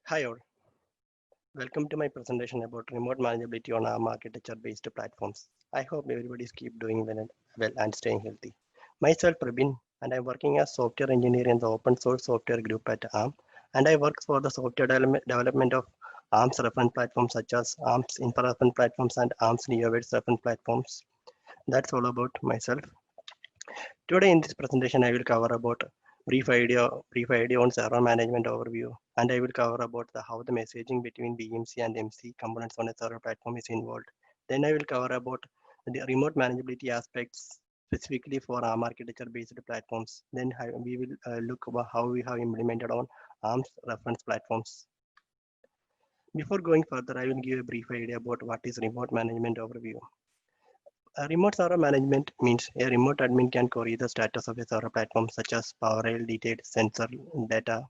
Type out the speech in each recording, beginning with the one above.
Hi all, welcome to my presentation about remote manageability on ARM architecture-based platforms. I hope everybody's keep doing well and staying healthy. Myself, Prabin, and I'm working as software engineer in the open source software group at ARM, and I work for the software development of ARM's reference platforms such as ARM's infra reference platforms and ARM's NeoWorks reference platforms. That's all about myself. Today in this presentation, I will cover about brief idea on server management overview, and I will cover about how the messaging between BMC and MC components on a server platform is involved. Then I will cover about the remote manageability aspects specifically for ARM architecture-based platforms. Then we will look about how we have implemented on ARM's reference platforms. Before going further, I will give a brief idea about what is remote management overview. Remote server management means a remote admin can query the status of a server platform such as power rail detailed sensor data,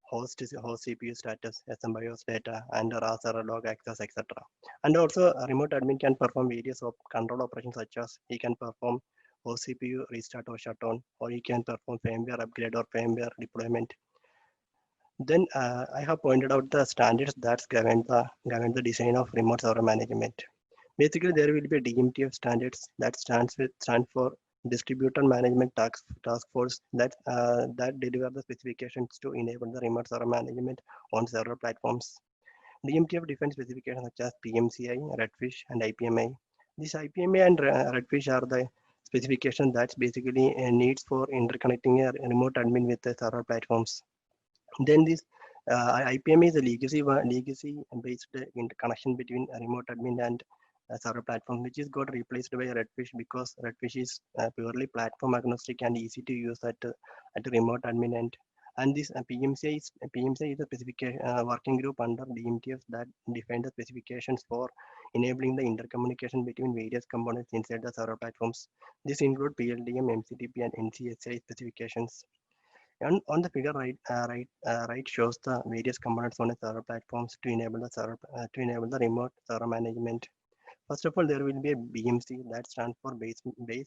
host CPU status, SMBIOS data, and raw server log access, etc. And also, a remote admin can perform various control operations such as he can perform host CPU restart or shutdown, or he can perform firmware upgrade or firmware deployment. Then I have pointed out the standards that govern the design of remote server management. Basically, there will be a DMTF standards that stand for Distributed Management Task Force that deliver the specifications to enable the remote server management on server platforms. DMTF defines specifications such as PMCI, Redfish, and IPMI. These IPMI and Redfish are the specifications that's basically needs for interconnecting a remote admin with the server platforms. Then this IPM is a legacy-based connection between a remote admin and a server platform, which is got replaced by Redfish because Redfish is purely platform agnostic and easy to use at the remote admin end. And this PMCI is a specification working group under DMTF that define the specifications for enabling the intercommunication between various components inside the server platforms. This include PLDM, MCTP, and NCSI specifications. On the figure right shows the various components on a server platforms to enable the remote server management. First of all, there will be a BMC that stands for base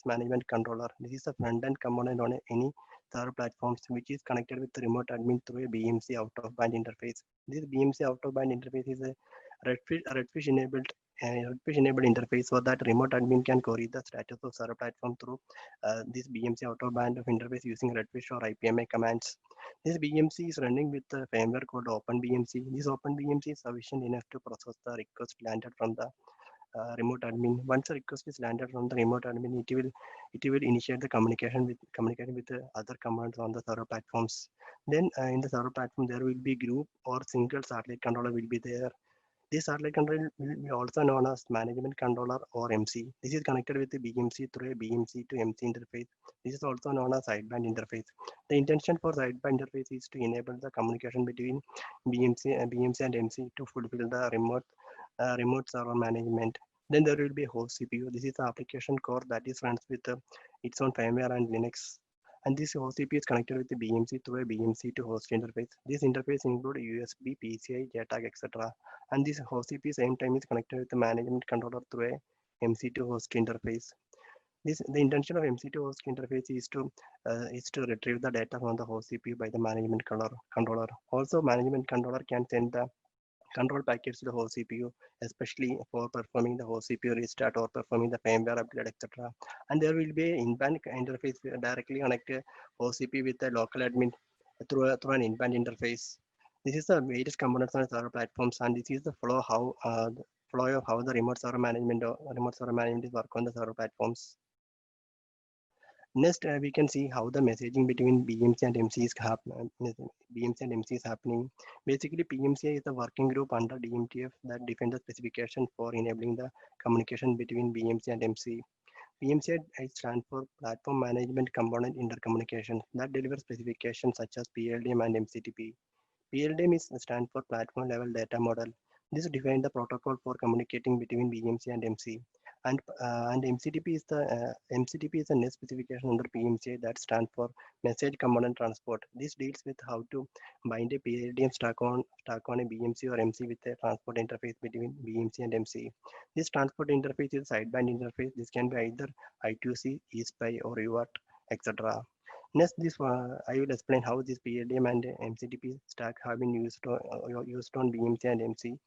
management controller. This is a front end component on any server platforms which is connected with the remote admin through a BMC out of band interface. This BMC out of band interface is a Redfish enabled interface so that remote admin can query the status of server platform through this BMC out of band of interface using Redfish or IPMI commands. This BMC is running with a firmware called OpenBMC. This OpenBMC is sufficient enough to process the request landed from the remote admin. Once a request is landed from the remote admin, it will initiate the communication with the other commands on the server platforms. Then in the server platform, there will be group or single satellite controller will be there. This satellite controller will be also known as management controller or MC. This is connected with the BMC through a BMC to MC interface. This is also known as sideband interface. The intention for sideband interface is to enable the communication between BMC and MC to fulfill the remote server management. Then there will be a host CPU. This is the application core that is runs with its own firmware and Linux. And this host CPU is connected with the BMC through a BMC to host interface. This interface include USB, PCI, JTAG, etc. And this host CPU same time is connected with the management controller through a MC2 host interface. The intention of MC2 host interface is to retrieve the data from the host CPU by the management controller. Also, management controller can send the control packets to the host CPU, especially for performing the host CPU restart or performing the firmware upgrade, etc. And there will be an in-band interface directly connect a host CPU with a local admin through an in-band interface. This is the various components on the server platforms, and this is the flow of how the remote server management is work on the server platforms. Next, we can see how the messaging between BMC and MC is happening. Basically, PMCI is the working group under DMTF that defines the specification for enabling the communication between BMC and MC. PMCI stands for Platform Management Component Intercommunication that delivers specifications such as PLDM and MCTP. PLDM stands for Platform Level Data Model. This defines the protocol for communicating between BMC and MC. And MCTP is a next specification under PMCI that stands for Message Component Transport. This deals with how to bind a PLDM stack on a BMC or MC with a transport interface between BMC and MC. This transport interface is a sideband interface. This can be either I2C, eSPI, or UART, etc. Next, I will explain how this PLDM and MCTP stack have been used on BMC and MC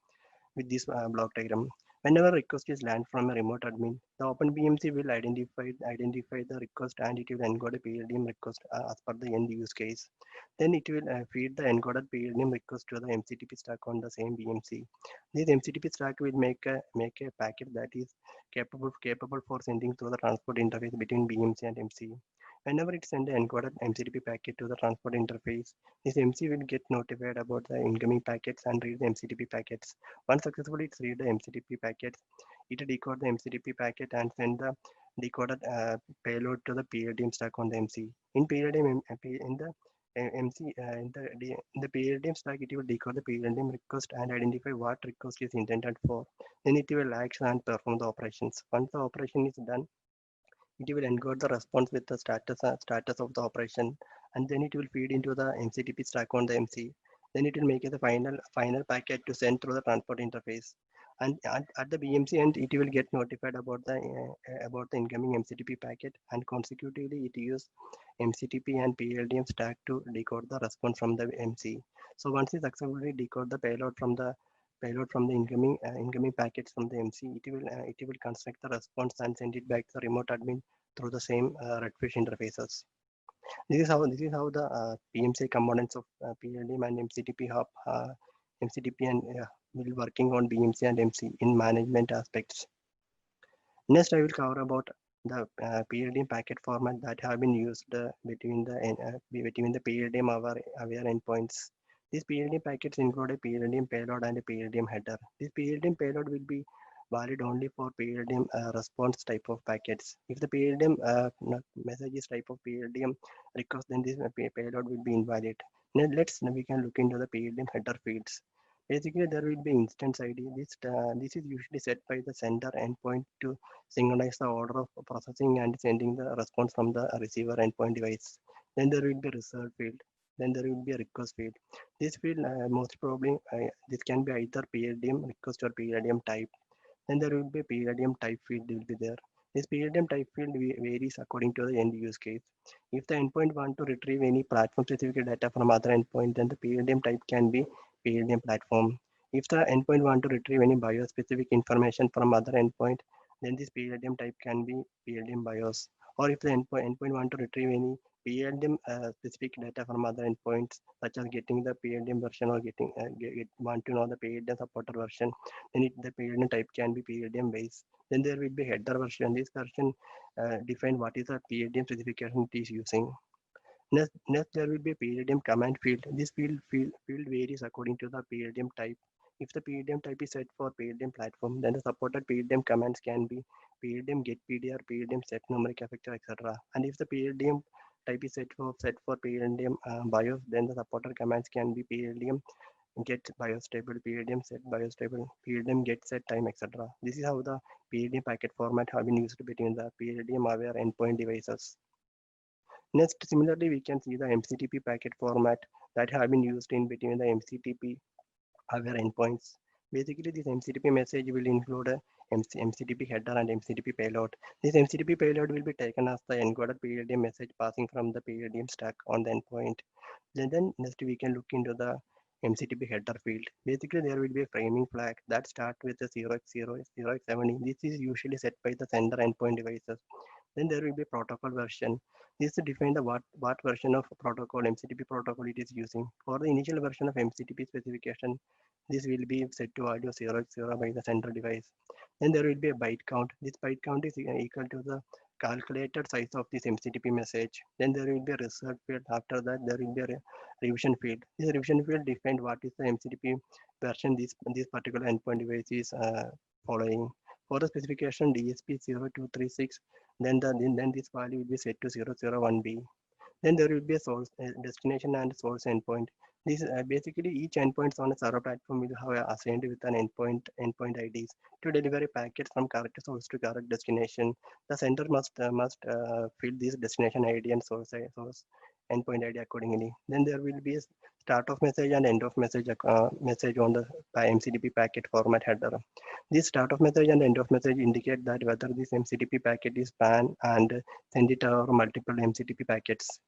with this block diagram. Whenever request is land from a remote admin, the OpenBMC will identify the request and it will encode a PLDM request as per the end use case. Then it will feed the encoded PLDM request to the MCTP stack on the same BMC. This MCTP stack will make a packet that is capable for sending through the transport interface between BMC and MC. Whenever it sends an encoded MCTP packet to the transport interface, this MC will get notified about the incoming packets and read the MCTP packets. Once successfully it's read the MCTP packets, it decode the MCTP packet and send the decoded payload to the PLDM stack on the MC. In PLDM, in the MC in the PLDM stack, it will decode the PLDM request and identify what request is intended for. Then it will action and perform the operations. Once the operation is done, it will encode the response with the status of the operation, and then it will feed into the MCTP stack on the MC. Then it will make it the final packet to send through the transport interface. And at the BMC end, it will get notified about the incoming MCTP packet, and consecutively it use MCTP and PLDM stack to decode the response from the MC. So once it successfully decode the payload from the incoming packets from the MC, it will construct the response and send it back to the remote admin through the same Redfish interfaces. This is how the PMC components of PLDM and MCTP and will working on BMC and MC in management aspects. Next, I will cover about the PLDM packet format that have been used between the PLDM aware endpoints. These PLDM packets include a PLDM payload and a PLDM header. This PLDM payload will be valid only for PLDM response type of packets. If the PLDM message is type of PLDM request, then this payload will be invalid. Now we can look into the PLDM header fields. Basically, there will be instance ID. This is usually set by the sender endpoint to synchronize the order of processing and sending the response from the receiver endpoint device. Then there will be result field. Then there will be a request field. This field most probably this can be either PLDM request or PLDM type. Then there will be a PLDM type field will be there. This PLDM type field varies according to the end use case. If the endpoint want to retrieve any platform specific data from other endpoint, then the PLDM type can be PLDM platform. If the endpoint want to retrieve any BIOS specific information from other endpoint, then this PLDM type can be PLDM BIOS. Or if the endpoint want to retrieve any PLDM specific data from other endpoints, such as getting the PLDM version or want to know the PLDM supporter version, then the PLDM type can be PLDM base. Then there will be header version. This version define what is the PLDM specification it is using. Next, there will be a PLDM command field. This field varies according to the PLDM type. If the PLDM type is set for PLDM platform, then the supported PLDM commands can be PLDM get PDR, PLDM set numeric effector, etc. And if the PLDM type is set for PLDM BIOS, then the supported commands can be PLDM get BIOS table, PLDM set BIOS table, PLDM get set time, etc. This is how the PLDM packet format have been used between the PLDM aware endpoint devices. Next, similarly, we can see the MCTP packet format that have been used in between the MCTP aware endpoints. Basically, this MCTP message will include a MCTP header and MCTP payload. This MCTP payload will be taken as the encoded PLDM message passing from the PLDM stack on the endpoint. Then next we can look into the MCTP header field. Basically, there will be a framing flag that starts with the 0x0, 0x70. This is usually set by the sender endpoint devices. Then there will be protocol version. This defines the what version of protocol MCTP protocol it is using. For the initial version of MCTP specification, this will be set to value 0x0 by the sender device. Then there will be a byte count. This byte count is equal to the calculated size of this MCTP message. Then there will be a result field. After that, there will be a revision field. This revision field defines what is the MCTP version this particular endpoint device is following. For the specification DSP0236, then this value will be set to 001B. Then there will be a source destination and source endpoint. This basically each endpoints on a server platform will have assigned with an endpoint IDs to deliver a packet from correct source to correct destination. The sender must fill this destination ID and source endpoint ID accordingly. Then there will be a start of message and end of message on the MCTP packet format header. This start of message and end of message indicate that whether this MCTP packet is span and send it over multiple MCTP packets.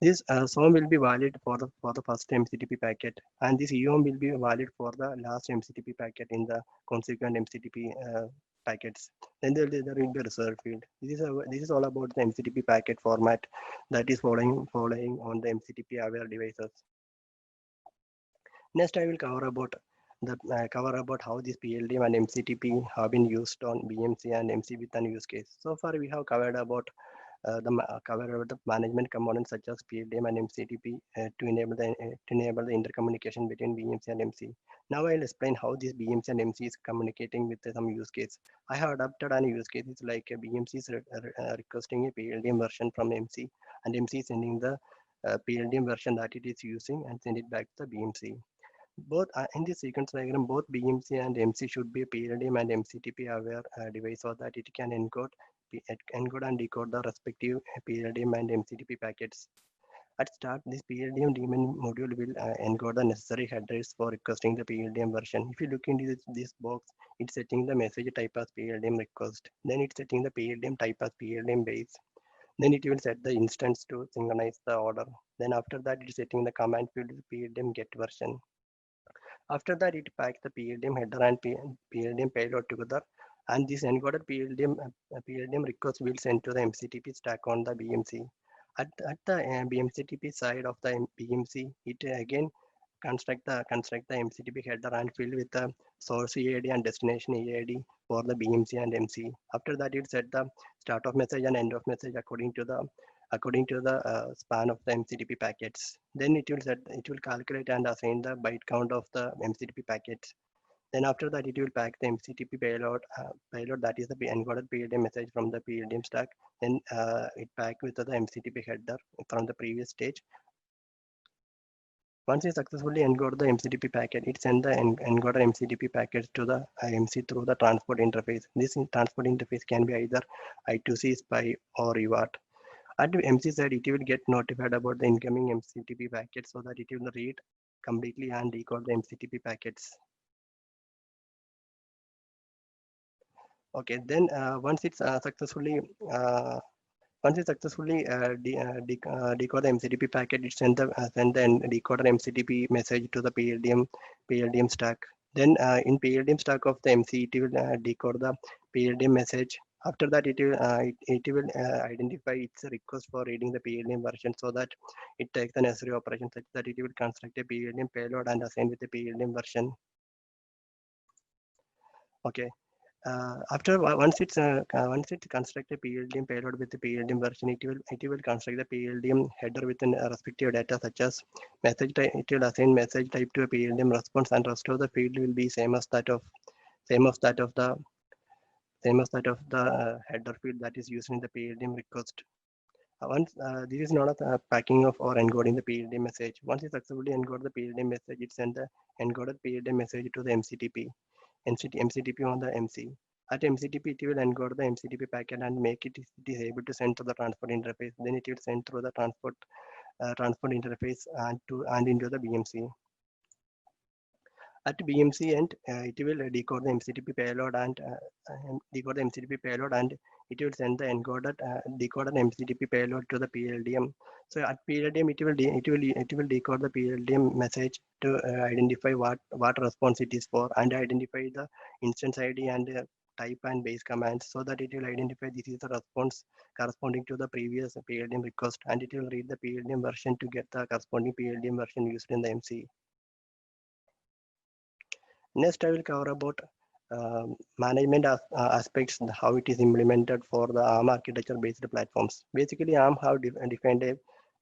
This SOM will be valid for the first MCTP packet, and this EOM will be valid for the last MCTP packet in the consequent MCTP packets. Then there will be a reserve field. This is all about the MCTP packet format that is following on the MCTP aware devices. Next, I will cover about how this PLDM and MCTP have been used on BMC and MC with an use case. So far, we have covered about the management components such as PLDM and MCTP to enable the intercommunication between BMC and MC. Now I'll explain how this BMC and MC is communicating with some use case. I have adapted an use case like a BMC is requesting a PLDM version from MC, and MC sending the PLDM version that it is using and send it back to the BMC. Both in this sequence diagram, both BMC and MC should be PLDM and MCTP aware device so that it can encode and decode the respective PLDM and MCTP packets. At start, this PLDM daemon module will encode the necessary headers for requesting the PLDM version. If you look into this box, it's setting the message type as PLDM request. Then it's setting the PLDM type as PLDM base. Then it will set the instance to synchronize the order. Then after that, it's setting the command field PLDM get version. After that, it packs the PLDM header and PLDM payload together, and this encoded PLDM request will send to the MCTP stack on the BMC. At the BMCTP side of the BMC, it again construct the MCTP header and fill with the source EID and destination EID for the BMC and MC. After that, it set the start of message and end of message according to the span of the MCTP packets. Then it will calculate and assign the byte count of the MCTP packets. Then after that, it will pack the MCTP payload that is the encoded PLDM message from the PLDM stack. Then it pack with the MCTP header from the previous stage. Once you successfully encode the MCTP packet, it sends the encoded MCTP packets to the MC through the transport interface. This transport interface can be either I2C, SPI, or UART. At the MC side, it will get notified about the incoming MCTP packets so that it will read completely and decode the MCTP packets. Okay, then once it's successfully decode the MCTP packet, it send the decoder MCTP message to the PLDM stack. Then in PLDM stack of the MC, it will decode the PLDM message. After that, it will identify its request for reading the PLDM version so that it takes the necessary operation such that it will construct a PLDM payload and assign with the PLDM version. Okay. Once it construct a PLDM payload with the PLDM version, it will construct the PLDM header with a respective data such as message type. It will assign message type to a PLDM response, and rest of the field will be same as that of the header field that is used in the PLDM request. Once this is not a packing of or encoding the PLDM message. Once you successfully encode the PLDM message, it sends the encoded PLDM message to the MCTP on the MC. At MCTP, it will encode the MCTP packet and make it is able to send to the transport interface. Then it will send through the transport interface and into the BMC. At BMC end, it will decode the MCTP payload and it will send the decoded MCTP payload to the PLDM. So at PLDM, it will decode the PLDM message to identify what response it is for and identify the instance ID and type and base commands so that it will identify this is the response corresponding to the previous PLDM request, and it will read the PLDM version to get the corresponding PLDM version used in the MC. Next, I will cover about management aspects, how it is implemented for the ARM architecture-based platforms. Basically, ARM have defined a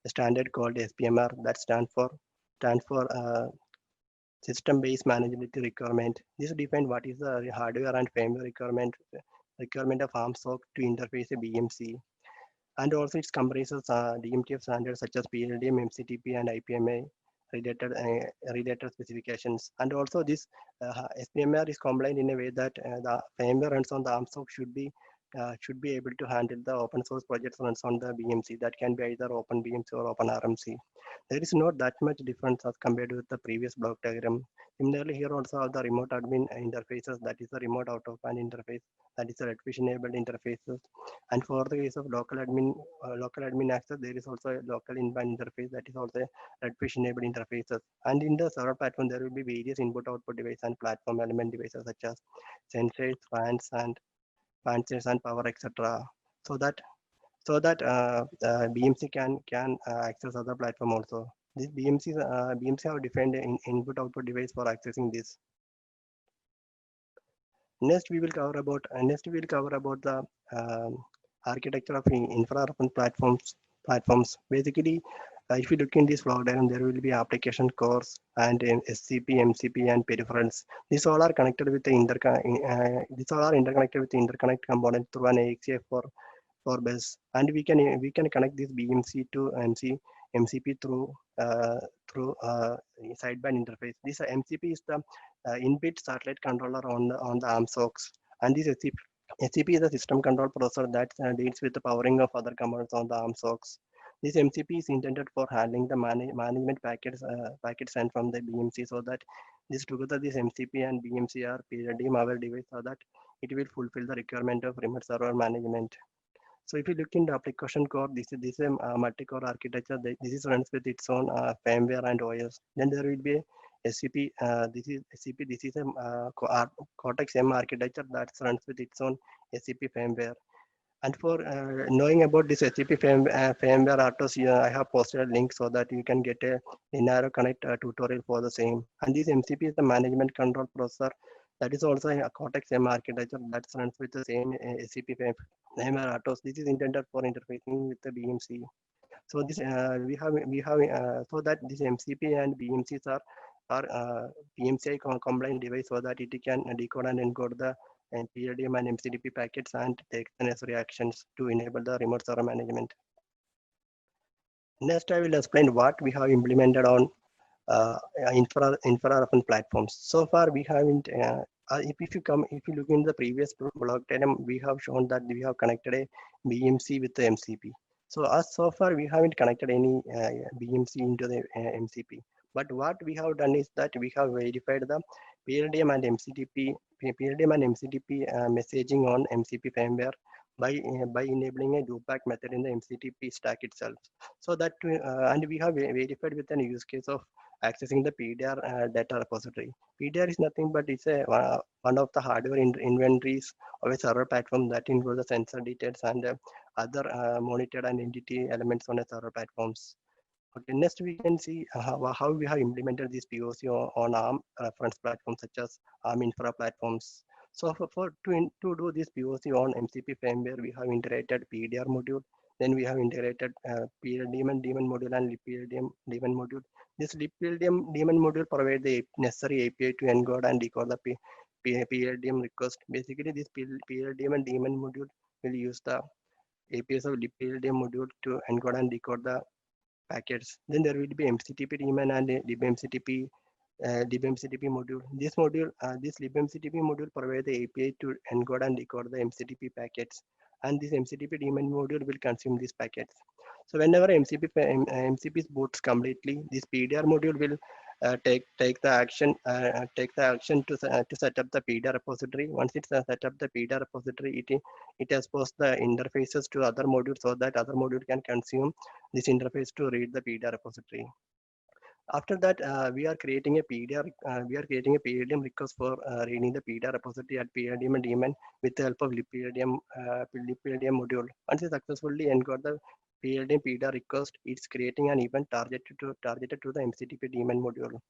standard called SPMR that stands for system-based manageability requirement. This defines what is the hardware and firmware requirement of ARM SOC to interface a BMC. And also it comprises DMTF standards such as PLDM, MCTP, and IPMA related specifications. And also this SPMR is combined in a way that the firmware runs on the ARM SOC should be should be able to handle the open source projects runs on the BMC. That can be either Open BMC or Open RMC. There is not that much difference as compared with the previous block diagram. Similarly, here also are the remote admin interfaces, that is the remote out of band interface, that is the Redfish enabled interfaces. And for the case of local admin access, there is also a local in-band interface, that is also a Redfish enabled interfaces. And in the server platform, there will be various input output device and platform element devices such as sensors, fans and power, etc. So that BMC can access other platform also. This BMC have defined in input output device for accessing this. Next we will cover about the architecture of infra open platforms. Basically, if you look in this block diagram, there will be application cores and SCP, MCP, and peripherals. These all are connected with the these all are interconnected with the interconnect component through an AXA for bus, and we can connect this BMC to MCP through sideband interface. This MCP is the in-bit satellite controller on the ARM SOCs, and this SCP is the system control processor that deals with the powering of other components on the ARM SOCs. This MCP is intended for handling the management packets sent from the BMC, so that this MCP and BMC are PLDM aware device, so that it will fulfill the requirement of remote server management. So if you look in the application core, this is a multi-core architecture. This is runs with its own firmware and OS. Then there will be a SCP. This is SCP. This is a Cortex M architecture that runs with its own SCP firmware. And for knowing about this SCP firmware RTOS, I have posted a link so that you can get a Linaro Connect tutorial for the same. And this MCP is the management control processor. That is also a Cortex M architecture that runs with the same SCP firmware RTOS. This is intended for interfacing with the BMC. So this we have so that this MCP and BMCs are PMCI combined device, so that it can decode and encode the PLDM and MCDP packets and take the necessary actions to enable the remote server management. Next, I will explain what we have implemented on infra open platforms. So far, we haven't. If you look in the previous block diagram, we have shown that we have connected a BMC with the MCP. So far, we haven't connected any BMC into the MCP. But what we have done is that we have verified the PLDM and MCDP messaging on MCP firmware by enabling a loopback method in the MCDP stack itself. So that and we have verified with an use case of accessing the PDR data repository. PDR is nothing but it's a one of the hardware inventories of a server platform that includes the sensor details and other monitored and entity elements on a server platforms. Okay, next we can see how we have implemented this POC on ARM reference platforms such as ARM infra platforms. So to do this POC on MCP firmware, we have integrated PDR module. Then we have integrated PLDM daemon module and libPLDM daemon module. This libPLDM daemon module provides the necessary API to encode and decode the PLDM request. Basically, this PLDM and daemon module will use the APIs of libPLDM module to encode and decode the packets. Then there will be MCTP daemon and libMCTP module. This libMCTP module provides the API to encode and decode the MCTP packets, and this MCTP daemon module will consume these packets. So whenever MCP boots completely, this PDR module will take the action to set up the PDR repository. Once it's set up the PDR repository, it has posed the interfaces to other modules, so that other module can consume this interface to read the PDR repository. After that, we are creating a PLDM request for reading the PDR repository at PLDM and daemon with the help of libPLDM module. Once it successfully encode the PLDM request, it's creating an event targeted to the MCTP daemon module.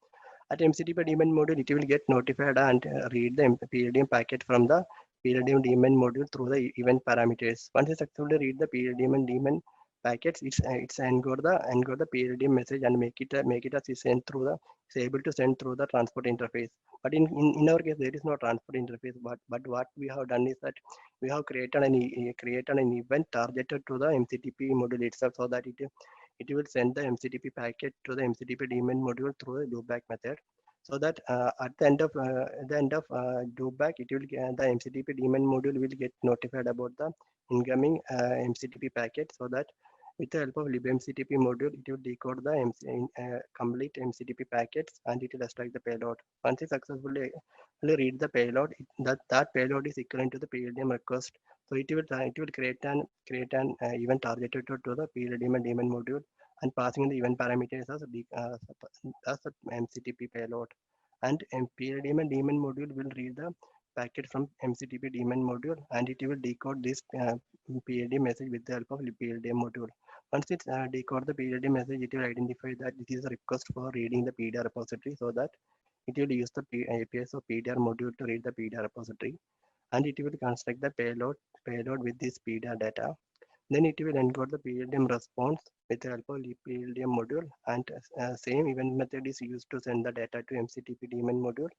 At MCTP daemon module, it will get notified and read the PLDM packet from the PLDM daemon module through the event parameters. Once it successfully read the PLDM and daemon packets, it's encode the PLDM message and make it as send through the it's able to send through the transport interface. But in our case, there is no transport interface. But what we have done is that we have created an event targeted to the MCTP module itself, so that it will send the MCTP packet to the MCTP daemon module through the loopback method. so that at the end of loopback, it will the MCTP daemon module will get notified about the incoming MCTP packet, so that with the help of libmctp module, it will decode the complete MCTP packets and it will extract the payload. Once it successfully read the payload, that payload is equivalent to the PLDM request. So it will create an event targeted to the PLDM and daemon module and passing in the event parameters as the MCTP payload. And PLDM and daemon module will read the packet from MCTP daemon module and it will decode this PLD message with the help of PLDM module. Once it decode the PLD message, it will identify that this is a request for reading the PDR repository, so that it will use the APIs of PDR module to read the PDR repository, and it will construct the payload with this PDR data. Then it will encode the PLDM response with the help of PLDM module, and same event method is used to send the data to MCTP daemon module,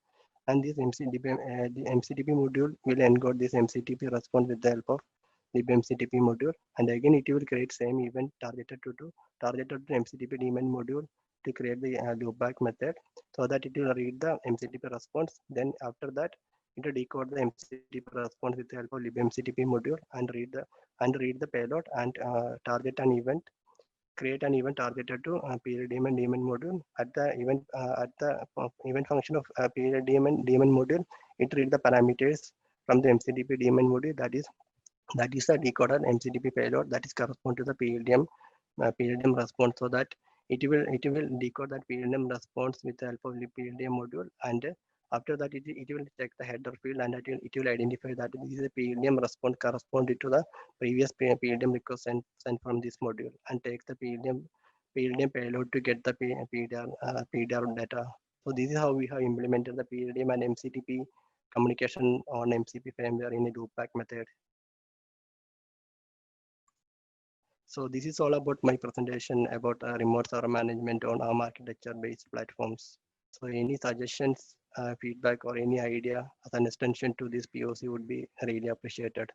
and this the MCTP module will encode this MCTP response with the help of libmctp module, and again it will create same event targeted to MCTP daemon module to create the loopback method, so that it will read the MCTP response. Then after that, it will decode the MCTP response with the help of libmctp module and read the payload and target an event, create an event targeted to PLDM and daemon module. At the event function of PLDM and daemon module, it read the parameters from the MCTP daemon module, that is the decoded MCTP payload that is correspond to the PLDM response, so that it will decode that PLDM response with the help of the PLDM module, and after that it will check the header field, and it will identify that this is a PLDM response corresponding to the previous PLDM request sent from this module, and take the PLDM payload to get the PDR data. So this is how we have implemented the PLDM and MCTP communication on MCP firmware in a loopback method. So this is all about my presentation about remote server management on ARM architecture based platforms. So any suggestions, feedback, or any idea as an extension to this POC would be really appreciated.